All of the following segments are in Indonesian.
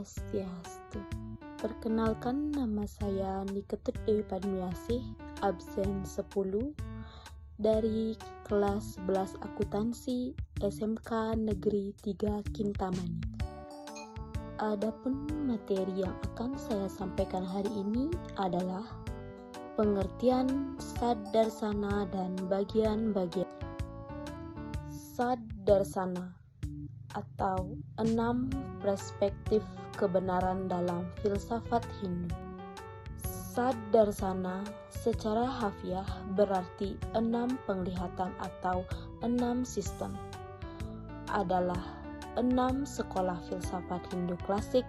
Swastiastu. Perkenalkan, nama saya Niketut Dewi Padmiasih, absen 10 dari kelas 11 akuntansi SMK Negeri 3 Kintamani. Adapun materi yang akan saya sampaikan hari ini adalah pengertian Saddarsana dan bagian-bagian Saddarsana atau 6 perspektif kebenaran dalam filsafat Hindu. Saddarsana secara harfiah berarti 6 penglihatan atau 6 sistem. Adalah 6 sekolah filsafat Hindu klasik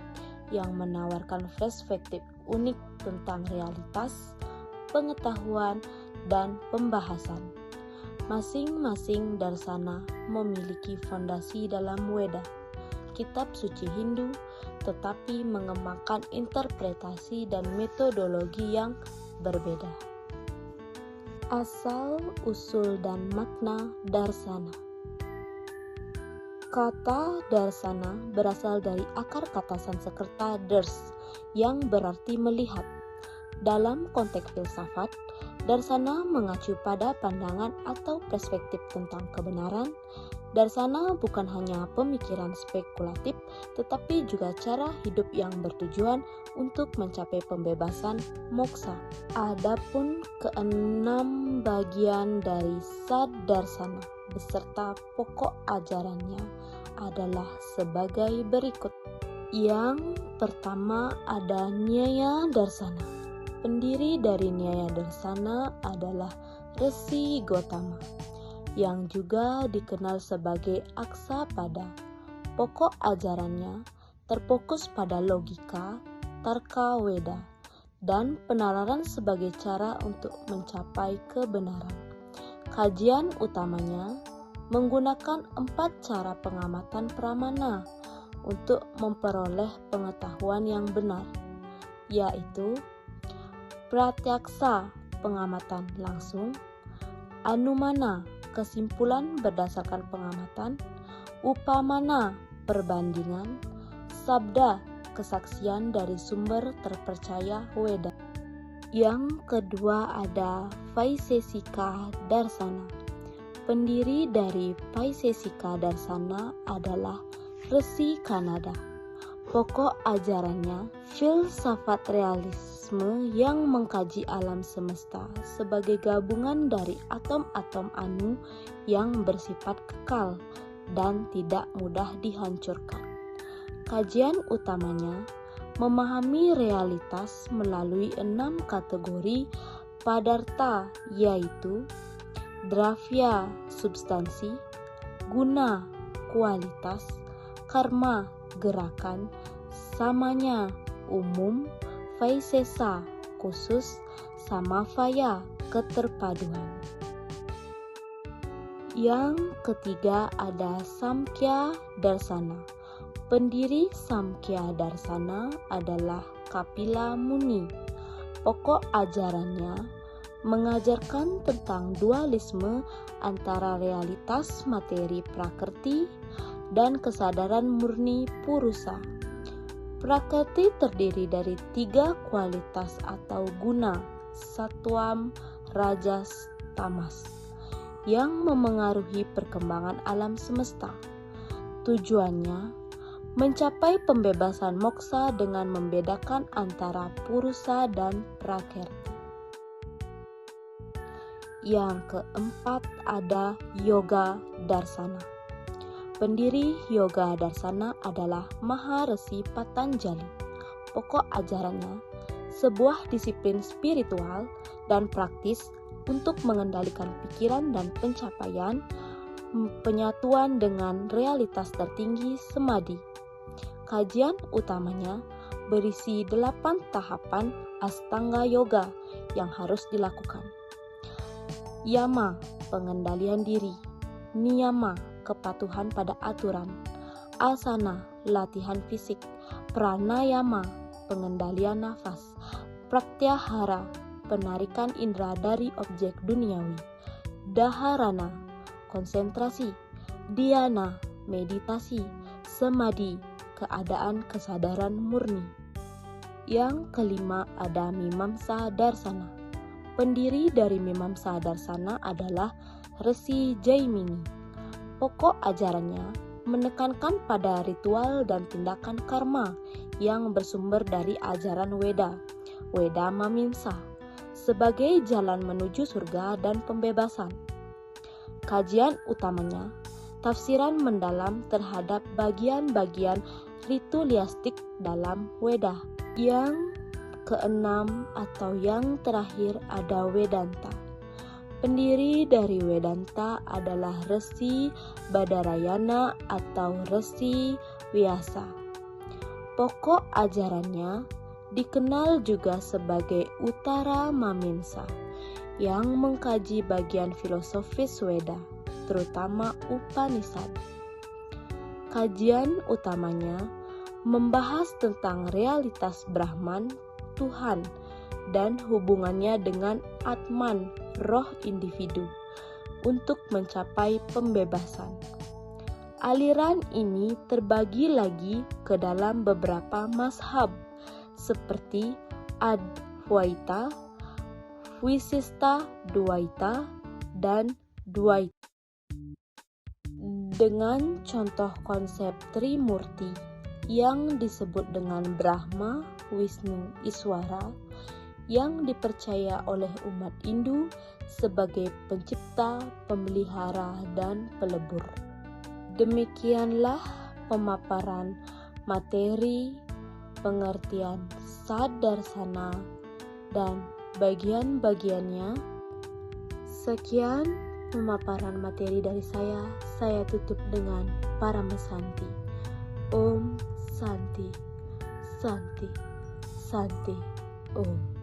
yang menawarkan perspektif unik tentang realitas, pengetahuan, dan pembahasan. Masing-masing darsana memiliki fondasi dalam Weda, kitab suci Hindu, tetapi mengembangkan interpretasi dan metodologi yang berbeda. Asal, usul, dan makna darsana. Kata darsana berasal dari akar kata Sanskerta dars yang berarti melihat. Dalam konteks filsafat, darsana mengacu pada pandangan atau perspektif tentang kebenaran. Darsana bukan hanya pemikiran spekulatif, tetapi juga cara hidup yang bertujuan untuk mencapai pembebasan moksa. Adapun keenam bagian dari Saddarsana beserta pokok ajarannya adalah sebagai berikut. Yang pertama ada Nyaya Darsana. Pendiri dari Nyaya Darsana adalah Resi Gotama, yang juga dikenal sebagai Aksapada. Pokok ajarannya terfokus pada logika, tarka Weda, dan penalaran sebagai cara untuk mencapai kebenaran. Kajian utamanya menggunakan 4 cara pengamatan pramana untuk memperoleh pengetahuan yang benar, yaitu pratyaksa, pengamatan langsung; anumana, kesimpulan berdasarkan pengamatan; upamana, perbandingan; sabda, kesaksian dari sumber terpercaya Weda. Yang kedua ada Vaisesika Darsana. Pendiri dari Vaisesika Darsana adalah Resi Kanada. Pokok ajarannya filsafat realisme yang mengkaji alam semesta sebagai gabungan dari atom-atom anu yang bersifat kekal dan tidak mudah dihancurkan. Kajian utamanya memahami realitas melalui 6 kategori padarta, yaitu dravya, substansi; guna, kualitas; karma, gerakan; samanya, umum; vaisesa, khusus; samavaya, keterpaduan. Yang ketiga ada Samkhya Darsana. Pendiri Samkhya Darsana adalah Kapila Muni. Pokok ajarannya mengajarkan tentang dualisme antara realitas materi prakrti dan kesadaran murni purusa. Prakrti terdiri dari 3 kualitas atau guna, satwam, rajas, tamas, yang memengaruhi perkembangan alam semesta. Tujuannya mencapai pembebasan moksa dengan membedakan antara purusa dan prakrti. Yang keempat ada Yoga Darsana. Pendiri Yoga Darsana adalah Maharesi Patanjali. Pokok ajarannya sebuah disiplin spiritual dan praktis untuk mengendalikan pikiran dan pencapaian penyatuan dengan realitas tertinggi samadhi. Kajian utamanya berisi 8 tahapan Astanga Yoga yang harus dilakukan. Yama, pengendalian diri; niyama, kepatuhan pada aturan; asana, latihan fisik; pranayama, pengendalian nafas; pratyahara, penarikan indera dari objek duniawi; dharana, konsentrasi; dhyana, meditasi; samadhi, keadaan kesadaran murni. Yang kelima ada Mimamsa Darsana. Pendiri dari Mimamsa Darsana adalah Resi Jaimini. Pokok ajarannya menekankan pada ritual dan tindakan karma yang bersumber dari ajaran Weda, Weda Mamimsa, sebagai jalan menuju surga dan pembebasan. Kajian utamanya tafsiran mendalam terhadap bagian-bagian ritualistik dalam Weda. Yang keenam atau yang terakhir ada Vedanta. Pendiri dari Vedanta adalah Resi Badarayana atau Resi Vyasa. Pokok ajarannya dikenal juga sebagai Uttara Mamimsa yang mengkaji bagian filosofis Weda, terutama Upanishad. Kajian utamanya membahas tentang realitas Brahman, Tuhan, dan hubungannya dengan Atman, roh individu, untuk mencapai pembebasan. Aliran ini terbagi lagi ke dalam beberapa mazhab, seperti Advaita, Visista Dvaita, dan Dvaita. Dengan contoh konsep Trimurti yang disebut dengan Brahma, Wisnu, Iswara, yang dipercaya oleh umat Hindu sebagai pencipta, pemelihara, dan pelebur. Demikianlah pemaparan materi, pengertian Saddarsana, dan bagian-bagiannya. Sekian pemaparan materi dari saya tutup dengan Paramasanti. Om Santi, Santi, Santi, Om.